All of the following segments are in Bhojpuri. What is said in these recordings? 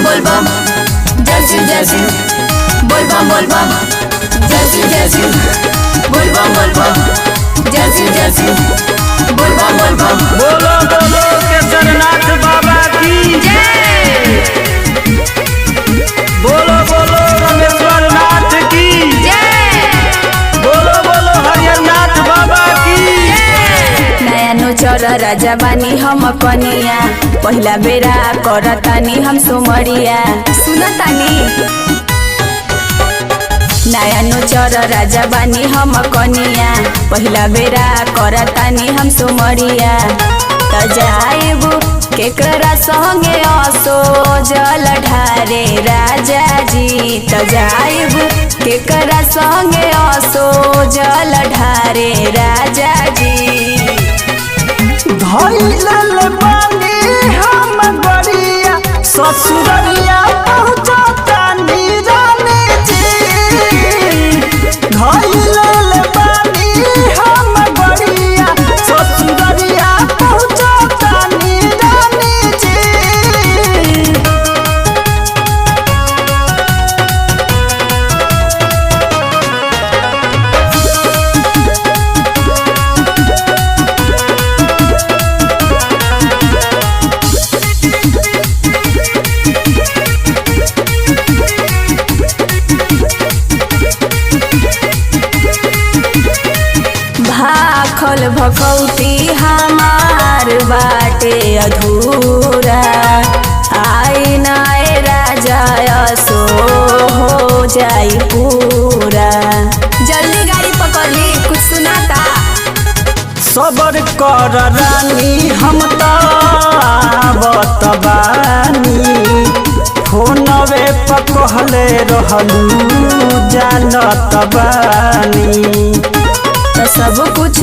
बोल बम जय शिव बोल बम जय शिव बोल बम जय शिव बोल बम बोलो बोलो केसरनाथ बाबा की जय। बोलो बोलो रामेश्वर नाथ की जय। बोलो बोलो हरिहरनाथ बाबा की नया नोचर राजा बानी हम कनिया पहिला बेरा करतानी हम सोमरिया सुनतानी नया नोचर राजा बानी हम कनिया पहिला बेरा करतानी हम सोमरिया त जाइबू केकरा संगे असो जल ढारे राजा जी त जाइबू केकरा संगे असो जल ढारे राजा जी धइल बानी हम गरिया ससुररिया पहुँचतानी रानी जी धइल बानी हम गरिया ससुररिया पहुँचतानी रानी जी। भाखल भखौती हमार बाटे अधूरा आई नाए राजा असो हो जाई पूरा जल्दी गाड़ी पकड़ ली कुछ सुनाता सबर कर रानी हम आवत बानी फोनवे पर कहले रहलू जानत बानी तो सब कुछ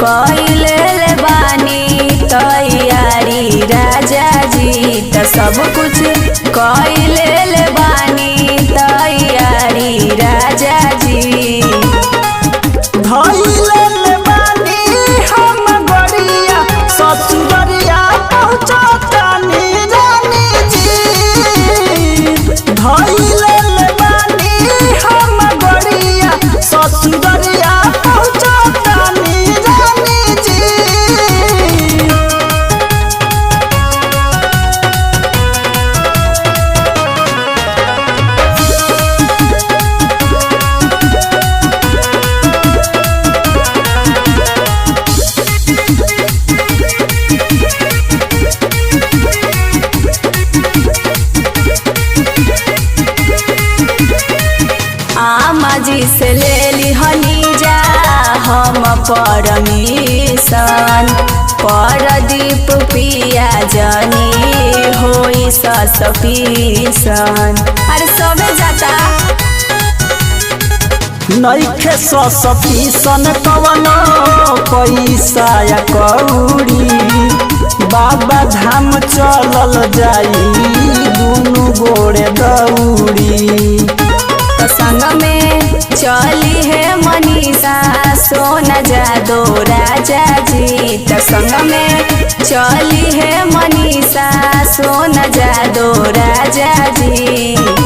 कइले ले बानी तैयारी राजा जी तो सब कुछ कइले ले बानी तैयारी राजा जी धइले बानी हम गरिया ससुररिया पहुँचतानी रानी जी धइले बानी हम गरिया ससुररिया पहुँचतानी रानी जी। आमा जी से ले ली हनी जा हम परमिशन परदीप पिया जनी होई ससपीसन अरे सबे जाता नइखे ससपीसन कवनो पैसा या कौड़ी बाबा धाम चलल जाई दुनु गोड़े दौड़ी तो संग में चली है मनीषा सोना जादो राजा जी तो संग में चली है मनीषा सोना जादो राजा जी।